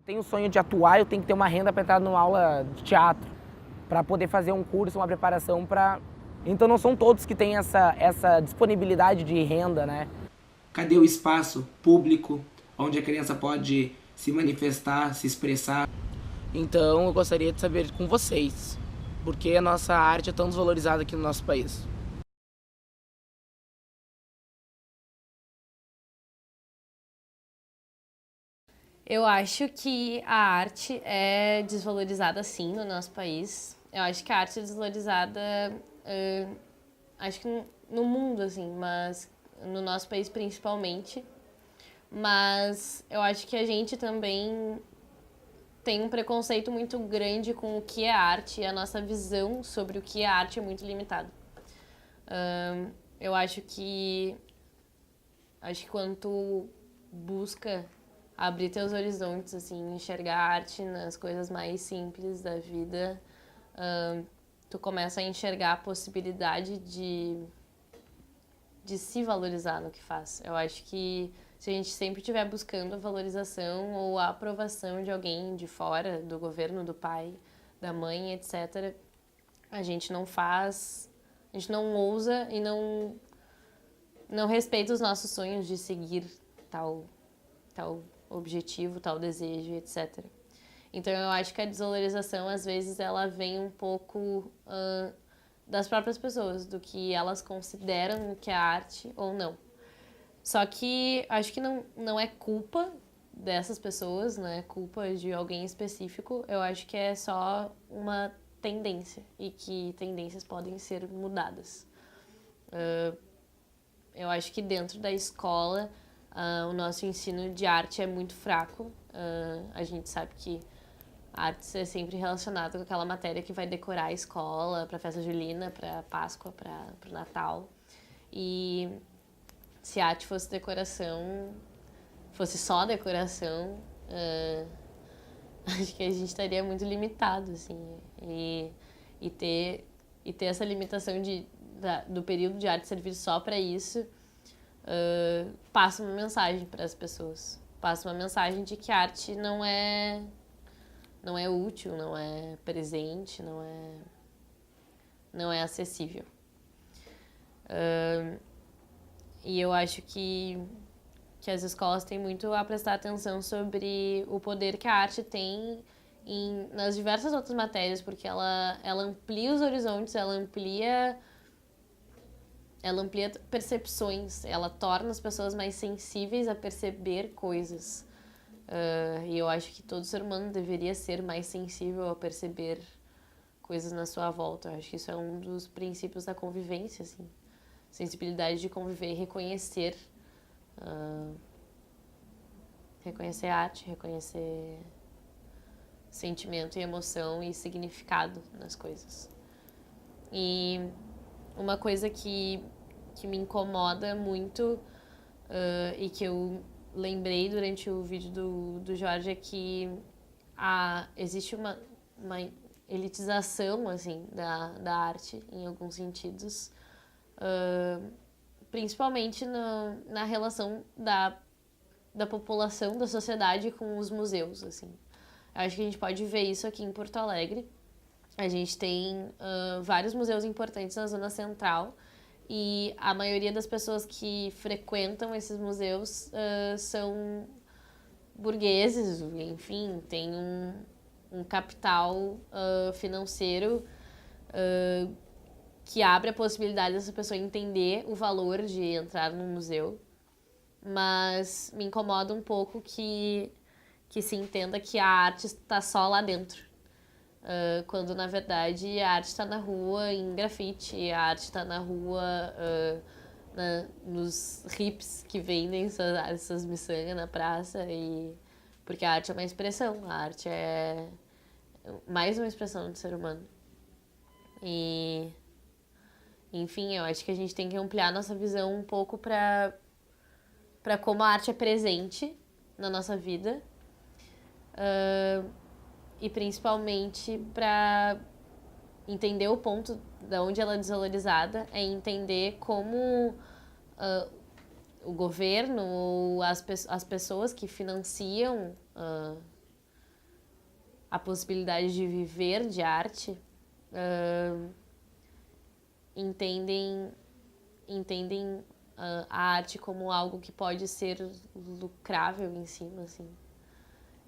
Tenho o sonho de atuar, eu tenho que ter uma renda para entrar numa aula de teatro, para poder fazer um curso, uma preparação para... Então não são todos que têm essa disponibilidade de renda, né? Cadê o espaço público onde a criança pode se manifestar, se expressar? Então eu gostaria de saber com vocês, por que a nossa arte é tão desvalorizada aqui no nosso país? Eu acho que a arte é desvalorizada sim no nosso país. Eu acho que a arte é desvalorizada, acho que no mundo, assim, mas no nosso país principalmente. Mas eu acho que a gente também tem um preconceito muito grande com o que é arte e a nossa visão sobre o que é arte é muito limitada. Eu acho que quando tu busca abrir teus horizontes, assim, enxergar a arte nas coisas mais simples da vida, tu começa a enxergar a possibilidade de se valorizar no que faz. Eu acho que se a gente sempre estiver buscando a valorização ou a aprovação de alguém de fora, do governo, do pai, da mãe, etc., a gente não faz, a gente não ousa e não respeita os nossos sonhos de seguir tal objetivo, tal desejo, etc. Então eu acho que a desvalorização, às vezes, ela vem um pouco das próprias pessoas, do que elas consideram que é arte ou não. Só que acho que não é culpa dessas pessoas, não é culpa de alguém específico, eu acho que é só uma tendência e que tendências podem ser mudadas. Eu acho que dentro da escola o nosso ensino de arte é muito fraco. A gente sabe que a arte é sempre relacionada com aquela matéria que vai decorar a escola para festa julina, para Páscoa, para o Natal. E se a arte fosse decoração, fosse só decoração, acho que a gente estaria muito limitado, assim. E ter essa limitação do período de arte servir só para isso passa uma mensagem para as pessoas. Passa uma mensagem de que a arte não é útil, não é presente, não é acessível. E eu acho que as escolas têm muito a prestar atenção sobre o poder que a arte tem nas diversas outras matérias, porque ela amplia os horizontes, ela amplia percepções, ela torna as pessoas mais sensíveis a perceber coisas. E eu acho que todo ser humano deveria ser mais sensível a perceber coisas na sua volta. Eu acho que isso é um dos princípios da convivência, assim. Sensibilidade de conviver e reconhecer. Reconhecer arte, reconhecer sentimento e emoção e significado nas coisas. E uma coisa que me incomoda muito e que eu lembrei durante o vídeo do Jorge é que existe uma elitização, assim, da arte em alguns sentidos, principalmente na relação da população, da sociedade com os museus, assim. Eu acho que a gente pode ver isso aqui em Porto Alegre. A gente tem vários museus importantes na zona central e a maioria das pessoas que frequentam esses museus são burgueses, enfim, tem um capital financeiro que abre a possibilidade dessa pessoa entender o valor de entrar num museu. Mas me incomoda um pouco que se entenda que a arte está só lá dentro. Quando, na verdade, a arte está na rua, em grafite, a arte está na rua, nos hips que vendem essas miçangas na praça. Porque a arte é uma expressão, a arte é mais uma expressão do ser humano. E, enfim, eu acho que a gente tem que ampliar nossa visão um pouco para como a arte é presente na nossa vida. E principalmente para entender o ponto de onde ela é desvalorizada, é entender como o governo ou as pessoas que financiam a possibilidade de viver de arte, entendem a arte como algo que pode ser lucrável em cima, assim.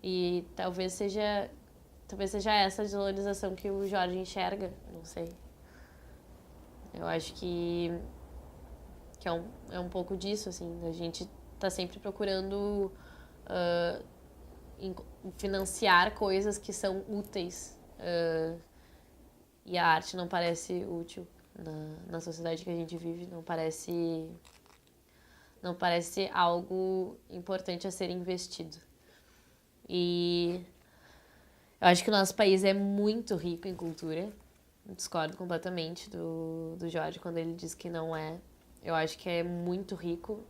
E talvez seja essa a desvalorização que o Jorge enxerga, não sei. Eu acho que é um pouco disso, assim. A gente tá sempre procurando financiar coisas que são úteis. E a arte não parece útil na sociedade que a gente vive, não parece algo importante a ser investido. E eu acho que o nosso país é muito rico em cultura. Discordo completamente do Jorge quando ele diz que não é. Eu acho que é muito rico.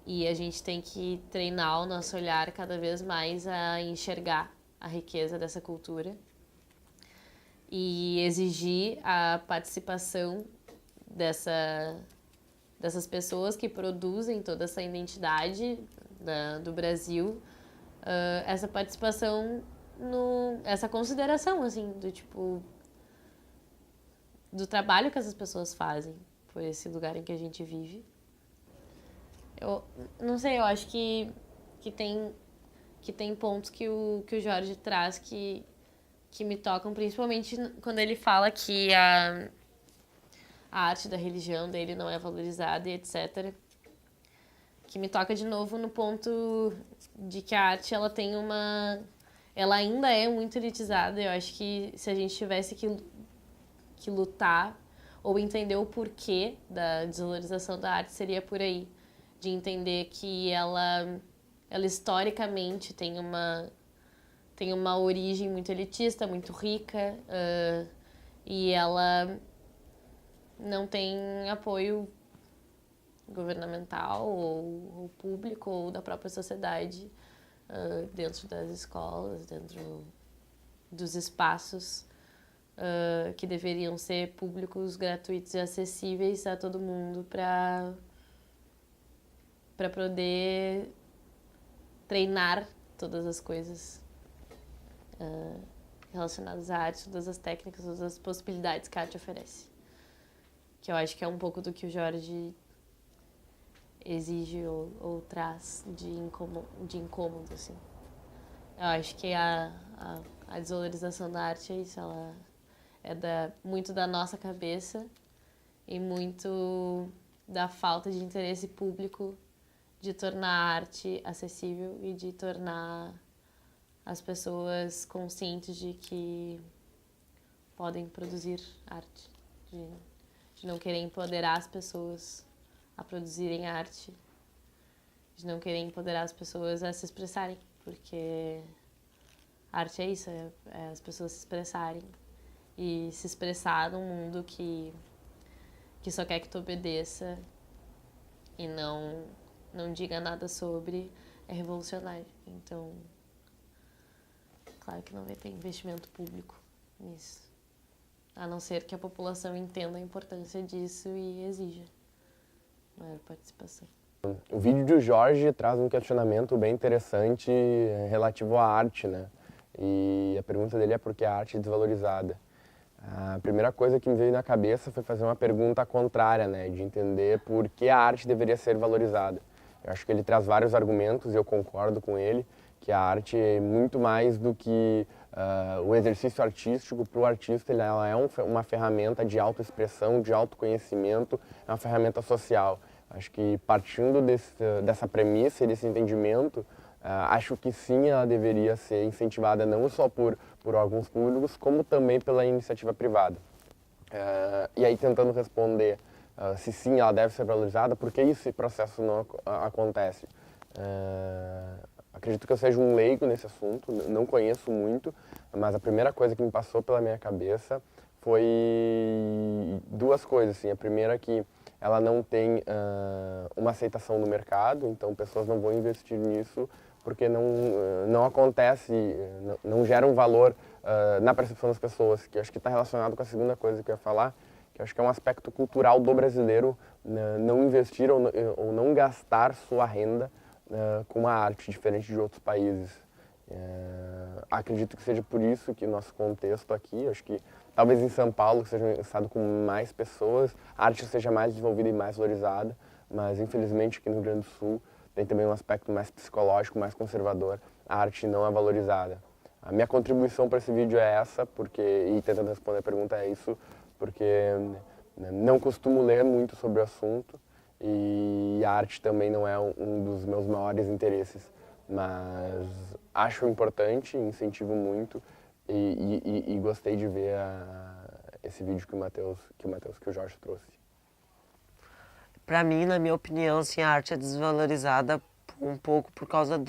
E a gente tem que treinar o nosso olhar cada vez mais a enxergar a riqueza dessa cultura e exigir a participação dessas pessoas que produzem toda essa identidade do Brasil, essa participação, essa consideração, assim, do trabalho que essas pessoas fazem por esse lugar em que a gente vive. Eu não sei, eu acho que tem pontos que o Jorge traz que me tocam, principalmente quando ele fala que a arte da religião dele não é valorizada e etc. Que me toca de novo no ponto de que a arte ela ainda é muito elitizada. Eu acho que se a gente tivesse que lutar ou entender o porquê da desvalorização da arte, seria por aí. De entender que ela historicamente tem uma origem muito elitista, muito rica, e ela não tem apoio governamental ou público ou da própria sociedade dentro das escolas, dentro dos espaços que deveriam ser públicos, gratuitos e acessíveis a todo mundo para poder treinar todas as coisas relacionadas à arte, todas as técnicas, todas as possibilidades que a arte oferece. Que eu acho que é um pouco do que o Jorge exige ou traz de incômodo, assim. Eu acho que a desvalorização da arte é isso, ela é muito da nossa cabeça e muito da falta de interesse público de tornar a arte acessível e de tornar as pessoas conscientes de que podem produzir arte, de não querer empoderar as pessoas a produzirem arte, de não querer empoderar as pessoas a se expressarem, porque a arte é isso, é as pessoas se expressarem e se expressar num mundo que só quer que tu obedeça e não diga nada sobre, é revolucionário. Então, claro que não vai ter investimento público nisso. A não ser que a população entenda a importância disso e exija maior participação. O vídeo do Jorge traz um questionamento bem interessante relativo à arte, né? E a pergunta dele é por que a arte é desvalorizada. A primeira coisa que me veio na cabeça foi fazer uma pergunta contrária, né? De entender por que a arte deveria ser valorizada. Eu acho que ele traz vários argumentos e eu concordo com ele, que a arte é muito mais do que o exercício artístico. Para o artista, ela é uma ferramenta de autoexpressão, de autoconhecimento, é uma ferramenta social. Acho que partindo dessa premissa e desse entendimento, acho que sim, ela deveria ser incentivada não só por alguns públicos, como também pela iniciativa privada. E aí, tentando responder se sim, ela deve ser valorizada, por que esse processo não acontece? Acredito que eu seja um leigo nesse assunto, não conheço muito, mas a primeira coisa que me passou pela minha cabeça foi duas coisas. Assim. A primeira é que ela não tem uma aceitação no mercado, então pessoas não vão investir nisso porque não acontece, não gera um valor na percepção das pessoas, que eu acho que está relacionado com a segunda coisa que eu ia falar, que eu acho que é um aspecto cultural do brasileiro não investir ou não gastar sua renda com a arte, diferente de outros países. Acredito que seja por isso que o nosso contexto aqui, acho que talvez em São Paulo, que seja um estado com mais pessoas, a arte seja mais desenvolvida e mais valorizada, mas infelizmente aqui no Rio Grande do Sul tem também um aspecto mais psicológico, mais conservador, a arte não é valorizada. A minha contribuição para esse vídeo é essa, e tentando responder a pergunta é isso, porque não costumo ler muito sobre o assunto e a arte também não é um dos meus maiores interesses, mas acho importante, incentivo muito e gostei de ver esse vídeo que o Jorge trouxe. Pra mim, na minha opinião, assim, a arte é desvalorizada um pouco por causa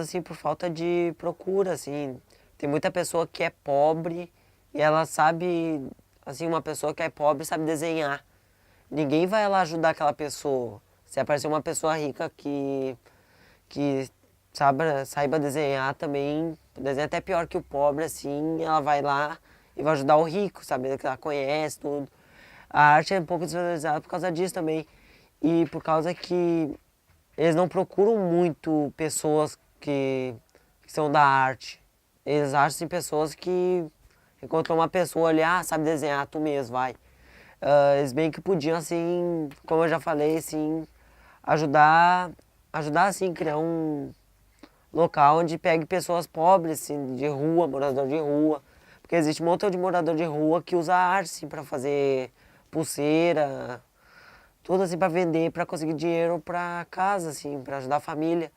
assim, por falta de procura, assim. Tem muita pessoa que é pobre e ela sabe, assim, uma pessoa que é pobre sabe desenhar. Ninguém vai lá ajudar aquela pessoa. Se aparecer uma pessoa rica que saiba desenhar também, desenha até pior que o pobre, assim, ela vai lá e vai ajudar o rico, sabe, que ela conhece tudo. A arte é um pouco desvalorizada por causa disso também. E por causa que eles não procuram muito pessoas que são da arte. Eles acham assim, pessoas que encontram uma pessoa ali, sabe desenhar, tu mesmo, vai. Eles bem que podiam, assim, como eu já falei, assim, ajudar assim, criar um local onde pegue pessoas pobres, assim, de rua, morador de rua. Porque existe um montão de morador de rua que usa arte, assim, para fazer pulseira, tudo assim para vender, para conseguir dinheiro para casa, assim, para ajudar a família.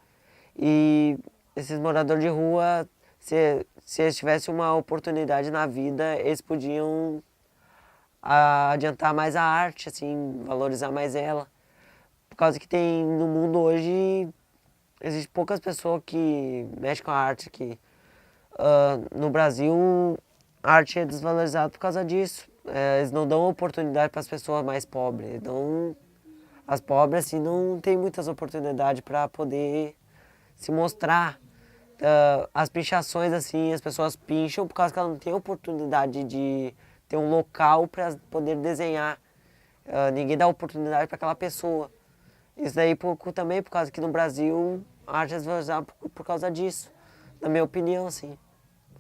E esses moradores de rua, se eles tivessem uma oportunidade na vida, eles podiam adiantar mais a arte, assim, valorizar mais ela. Por causa que tem no mundo hoje, existem poucas pessoas que mexem com a arte aqui. No Brasil, a arte é desvalorizada por causa disso. Eles não dão oportunidade para as pessoas mais pobres. Então, as pobres assim, não têm muitas oportunidades para poder se mostrar. As pinchações, assim, as pessoas pincham por causa que elas não têm oportunidade de ter um local para poder desenhar. Ninguém dá oportunidade para aquela pessoa. Isso daí também por causa que no Brasil a arte é desvalorizada por causa disso, na minha opinião, assim.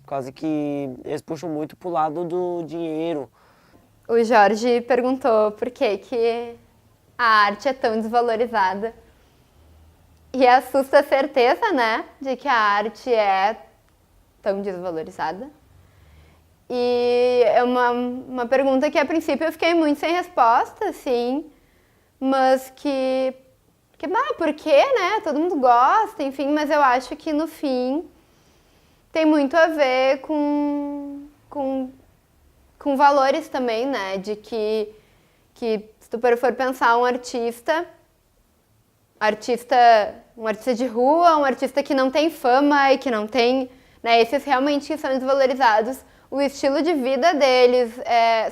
Por causa que eles puxam muito pro lado do dinheiro. O Jorge perguntou por que a arte é tão desvalorizada. E assusta a certeza, né, de que a arte é tão desvalorizada. E é uma pergunta que a princípio eu fiquei muito sem resposta, assim, mas por quê, né? Todo mundo gosta, enfim, mas eu acho que no fim tem muito a ver com valores também, né? De que se tu for pensar um artista de rua, um artista que não tem fama e que não tem, né? Esses realmente são desvalorizados. O estilo de vida deles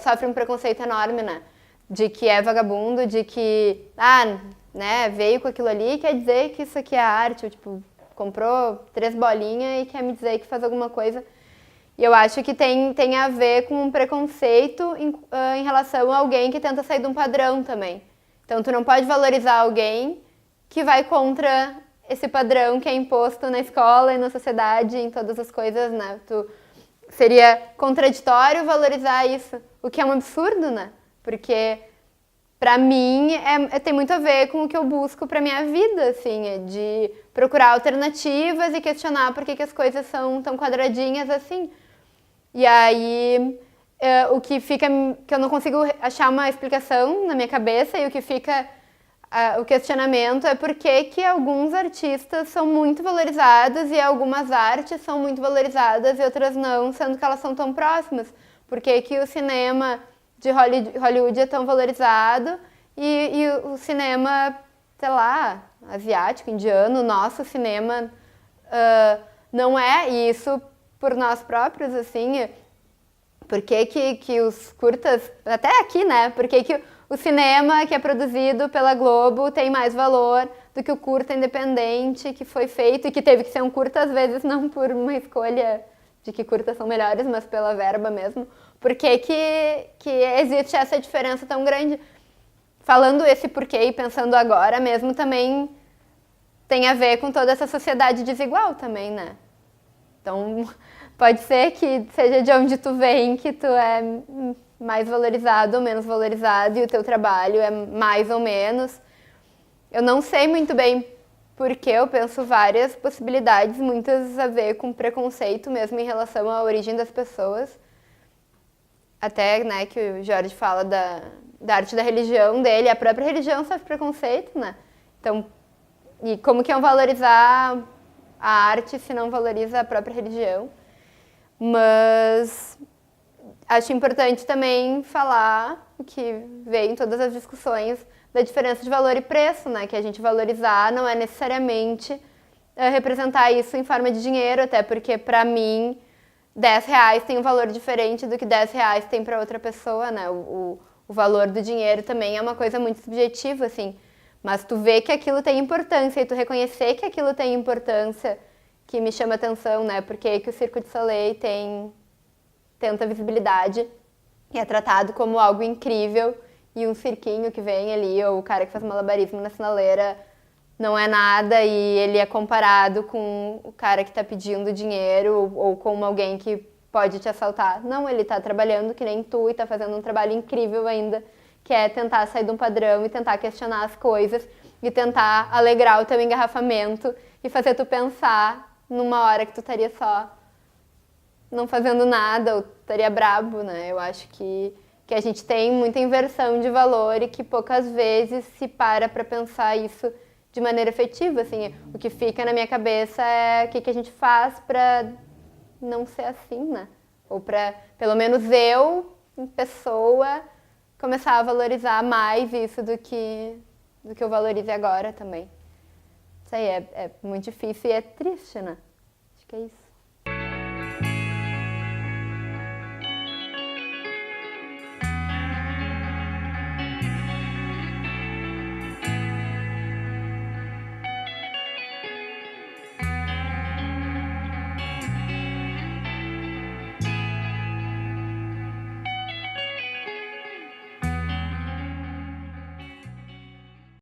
sofre um preconceito enorme, né? De que é vagabundo, de que, né, veio com aquilo ali, quer dizer que isso aqui é arte, ou, tipo, comprou 3 bolinhas e quer me dizer que faz alguma coisa. E eu acho que tem a ver com um preconceito em relação a alguém que tenta sair de um padrão também. Então, tu não pode valorizar alguém que vai contra esse padrão que é imposto na escola e na sociedade, em todas as coisas, né? Seria contraditório valorizar isso, o que é um absurdo, né? Porque, pra mim, tem muito a ver com o que eu busco pra minha vida, assim, de procurar alternativas e questionar por que as coisas são tão quadradinhas assim. E aí, que eu não consigo achar uma explicação na minha cabeça, e o que fica o questionamento é por que alguns artistas são muito valorizados e algumas artes são muito valorizadas e outras não, sendo que elas são tão próximas. Por que o cinema de Hollywood é tão valorizado e o cinema, sei lá, asiático, indiano, nosso cinema não é, e isso por nós próprios, assim, por que os curtas, até aqui, né, por que o cinema que é produzido pela Globo tem mais valor do que o curta independente que foi feito e que teve que ser um curta, às vezes não por uma escolha de que curtas são melhores, mas pela verba mesmo. Por que existe essa diferença tão grande? Falando esse porquê e pensando agora mesmo também, tem a ver com toda essa sociedade desigual também, né? Então, pode ser que seja de onde tu vem que tu é mais valorizado ou menos valorizado e o teu trabalho é mais ou menos. Eu não sei muito bem porque eu penso várias possibilidades, muitas a ver com preconceito mesmo em relação à origem das pessoas. Até, né, que o Jorge fala da arte da religião dele, a própria religião sofre preconceito, né? Então, e como que é valorizar a arte se não valoriza a própria religião? Mas acho importante também falar, o que veio em todas as discussões, da diferença de valor e preço, né? Que a gente valorizar não é necessariamente representar isso em forma de dinheiro, até porque para mim R$10 tem um valor diferente do que R$10 tem para outra pessoa, né? O valor do dinheiro também é uma coisa muito subjetiva, assim. Mas tu vê que aquilo tem importância e tu reconhecer que aquilo tem importância, que me chama atenção, né? Porque aí que o Circo de Soleil tem tanta visibilidade e é tratado como algo incrível, e um cirquinho que vem ali, ou o cara que faz malabarismo na sinaleira, não é nada, e ele é comparado com o cara que está pedindo dinheiro ou com alguém que pode te assaltar. Não, ele está trabalhando que nem tu e está fazendo um trabalho incrível ainda, que é tentar sair de um padrão e tentar questionar as coisas e tentar alegrar o teu engarrafamento e fazer tu pensar numa hora que tu estaria só não fazendo nada ou estaria brabo, né? Eu acho que a gente tem muita inversão de valor e que poucas vezes se para pensar isso de maneira efetiva, assim. O que fica na minha cabeça é o que a gente faz para não ser assim, né? Ou para, pelo menos eu, em pessoa, começar a valorizar mais isso do que eu valorize agora também. Isso aí é muito difícil e é triste, né? Acho que é isso.